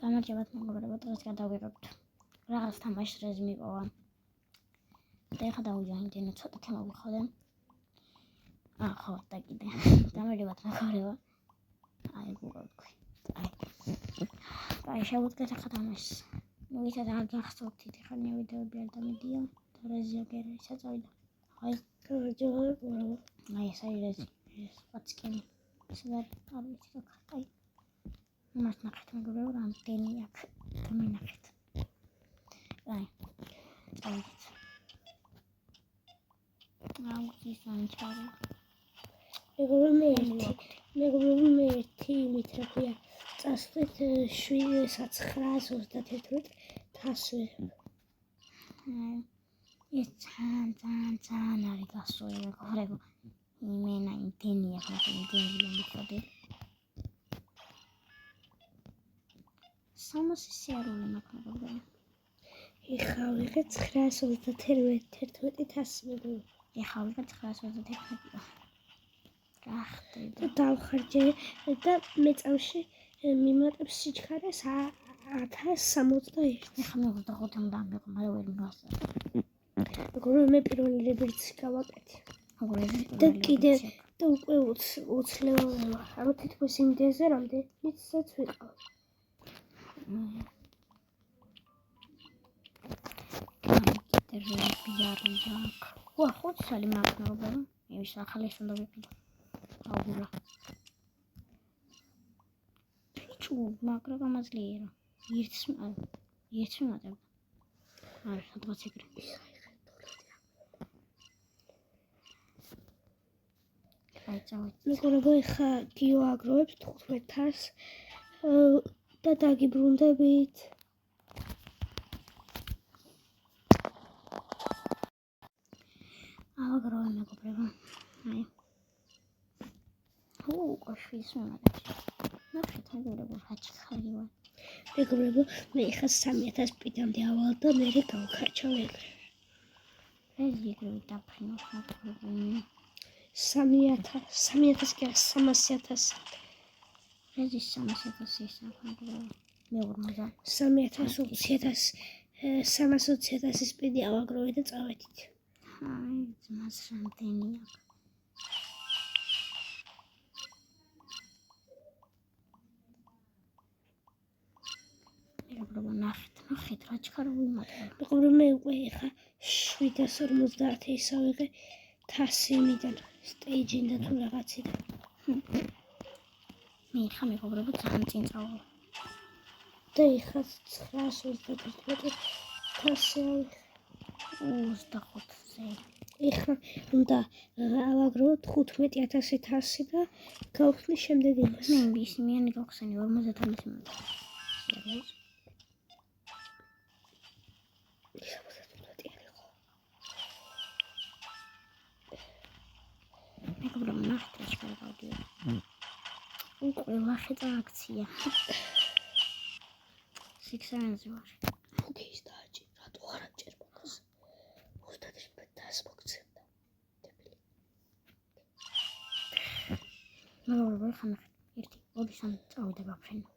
გამარჯობათ მეგობრებო, დღეს გადავიღებთ რაღაც თამაშს რეზი მიპოვა. და ეხლა დავიჯანე ცოტა თემა ვიხოდე. ხო, და კიდე. გამარჯობათ მეგობრებო. აი, გუგა თქვი. აი, შევუდგეთ ახლა თამაშს. მოგიცათ არ გახსოვთ ეხლა ვიდეოები არ დამედია და რეზი აგერა საწავიდა. აი, გამარჯობათ მეგობრებო. აი, ეს არის რეზი. ეს პაცკინი. სადაც არ ვიცი რა ხარ. აი მას ნახეთ მეგობრებო, რამდენი აქვს და მინახეთ. აი, წავიდეთ. აუგზის ანჩარი. მეგობრებო, მე ერთი იმით რა ქვია, წასვლით 7:921 თასვი. ეს ძალიან არის გასული მეგობრებო. იმენა იმდენი ახლა იმდენი მიხოდი. სამოსი სიარული მაქვს მეგობრებო. ეხლა ვიღე 921 მეგობრებო. ეხლა ვიღე 921. და დავხარჯე და მეწამში მიმატებს სიჩქარეს 1061. ეხლა მე 25 უნდა ამბიყო, მაგრამ ვერ მიგასწრებ. მეგობრებო, მე პირველი რებერცი გავაკეთე. და კიდე და უკვე 20 ლეველი. ანუ თითქოს იმდენზე რამდენიცაც ვიყავ. კიდე რებიარი აქვს. ვა, 5 წელი მაქვს მეგობრებო. იმის ახალი ის უნდა ვიყიდო. აუგურა. ფიჩუ, მაგრამ გამაძლიერა. ერთს მატებ. არა, სადღაც ეგრე. მეგობრებო, ეხლა გიოაგროვებს 15-ს და დაგიბრუნდებით. ავაგროვე მეგობრებო. აი. კოშვის მომატებს. ნახეთ მეგობრებო, რაჩქარი ვარ. მეგობრებო, მე ეხლა 3000 პიტამდე ავალ და მე გავქარჩავ ეგრე. ეს ეგრე დაფრინოს მეგობრებო. 3000 კი არა 300000. ეს 300000 ის მეგობრებო. მე 50. 320,000 სპიდი ავაგროვე და წავედით. აი, ძმას რამდენი აქვს. მეგობრებო, ნახეთ რა ჩქარა ვიმატებ. მეგობრებო, მე უკვე ეხლა 750 ისა ვიღე თასიმიდან სტეიჯიდან თუ რაღაციდან. მე ეხლა მეგობრებო ძალიან წინ წავალ. და ეხლა 921 თასი ავიღე. 25-ზე. ეხლა უნდა ავაგროვოთ 15,000 თასი და გავხსნი შემდეგ იმას. მე ისმიანი გავხსენი 50,000 მომენტ. მეგობრებო, ნახეთ რა ჩქარა გავდივარ. უკვე ლახეთა აქცია. სიქსანზე ვარ. ის დააჭი, რატო არ აჭერ მაგას? 25 მოგცემდა. დებილი. მეგობრებო, ხა ნახეთ. 1 2 3 წავიდა გაფრენო.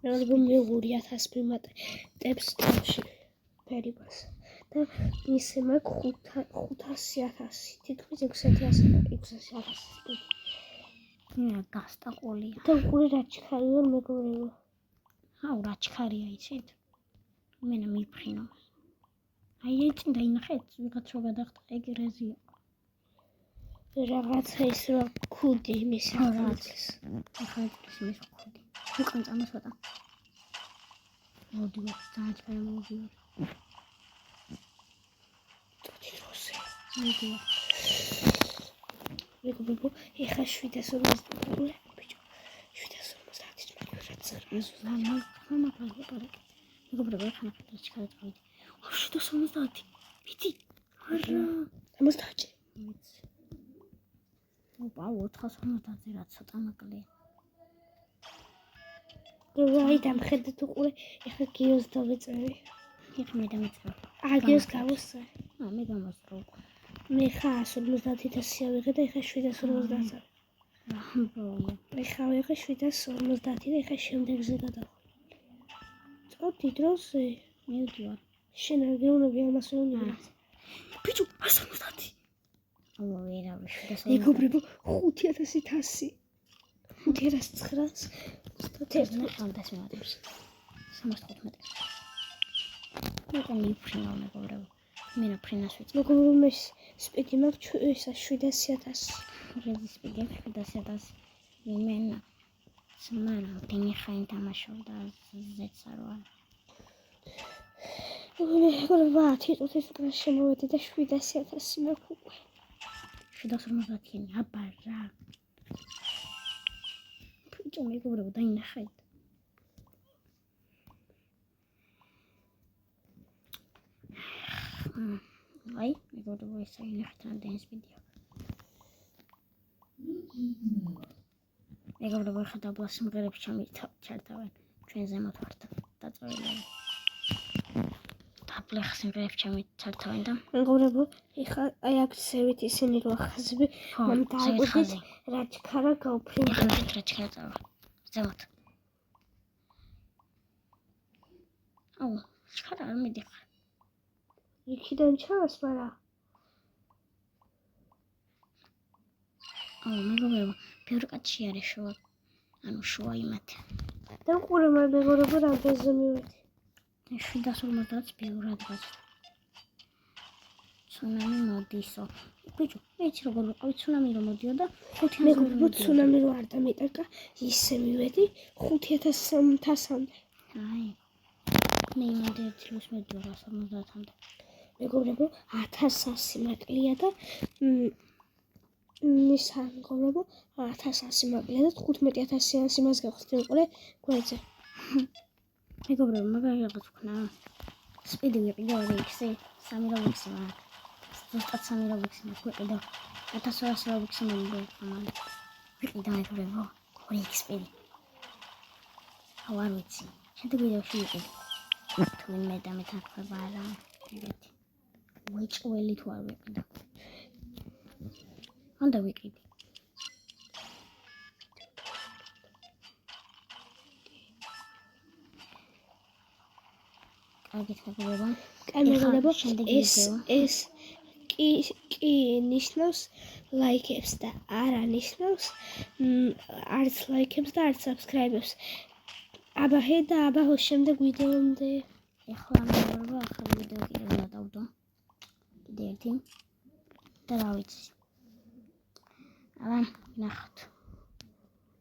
მეგობრებო, მე 2000 მიმატებს წელში ფერიბას. და ისე მაქვს 500,000, თითქმის 600,000. მე გასტაყოლია. და უკვე რაჩქარი ვარ მეგობრებო. აუ, რაჩქარია იცით? მენა მიფრინო. აი, ეცი დაინახეთ, ვიღაც რო გადახტა, ეგ რეზია. რაღაცა ის რა ქუდი იმის რაღაც. ახლა ის ქუდი. უკან წამოსვატა. მოდივარ, ძალიან ფერი მოდივარ. მოდივარ. მეგობრებო, ეხლა 750 ბიჭო. 750-ის მაგარად ზარბაზ მეგობრებო, ეხლა რა ჩქარა წავიდი. 750. მითი. არა. 70. მიცი. ოპა, 450-ზე რა ცოტა მაკლია. აი, დამხედეთ უყურე, ეხლა გიოს დავეწევი. ეხლა მე დამეწევ. გიოს გავუსწრე. მე გამოსწრო. მე ხა 150,000 ავიღე და ეხლა 750. ეხლა ვიღე 750 და ეხლა შემდეგზე გადავხვალ. ვიტყოდი დროზე. მივდივარ. შენ არ გეუბნები ამას რომ ნიბრად. ბიჭო, 150. ო, ვერავი, 750. მეგობრებო, 5100. 5900. ხალდას მივატებს. 75. მეკონი ფრინო მეგობრებო. მე რა ფრინას ვიცი. მეგობრებო, მე სპიდი მაქვს ისა 700000. რეზი სპიდი 700000. იმენა. სმარა, დინი ხაინ თამაშობდა ზეც არ ვარ. მეგობრებო, 10 წუთის უკრა შემოვედი და 700000 მაქვს უკვე. 750-იანი, აბა რა. ბიჭო, მეგობრებო, დაინახეთ. აი, მეგობრებო, ეს აინახეთ რამდენი სპიდია. მეგობრებო, ხა დაბლა სიმღერებს ჩართავენ. ჩვენ ზემოთ ვართ დაწოლილი. დაბლა სიმღერებს ჩართავენ და მეგობრებო, ეხლა აი აქ ზევით ისინი რო ახაზები, მამ დააკვირდით რა ჩქარა გაუფრინდა. ეხლა რა ჩქარა წავა. ზემოთ. აუ, ჩქარა არ მიდიხარ. იქიდან ჩავს, მაგრამ აუ, მეგობრებო, ბევრი კაცი არის შუა. ანუ შუა იმათი. და ყურე მეგობრებო, რამდენზე მივედი. 750 ბევრად გაწ. ცუნამი მოდისო. ბიჭო, ეცი როგორ ვიყავი ცუნამი რომ მოდიოდა 5000 მეგობრებო, ცუნამი რო არ დამეტაკა, ისე მივედი 5300-მდე. აი. მე იმდე წელს მედიოდა 50-მდე. მეგობრებო, 1100 მაკლია და ისა მეგობრებო, 1100 მაკლია და 15000 იმას გავხსნი უყურე გვერდზე. მეგობრებო, მაგარი რაღაც ვქნა. სპიდი ვიყიდე 2x-ი, 3 რობიქსი მაქვს. ზუსტად 3 რობიქსი მაქვს ვიყიდე. 1200 რობიქსი მომდო ამან. ვიყიდე მეგობრებო, 2x სპიდი. აუ არ ვიცი. შემდეგ ვიდეოში ვიყიდე. თუ მე და მეთანხმება არა. ეგეთი. ვეჭველი თუ არ ვიყიდე. ანდა ვიყიდე. აგეთ მეგობრებო. მეგობრებო, ეს კი ნიშნავს ლაიქებს და არ ანიშნავს არც ლაიქებს და არც საბსკრაიბებს. აბა ჰე და აბა ხო შემდეგ ვიდეომდე. ეხლა მეგობრებო, ახალი ვიდეო კიდევ გადავდო. კიდე ერთი. და რა ვიცი. აბა, ნახოთ.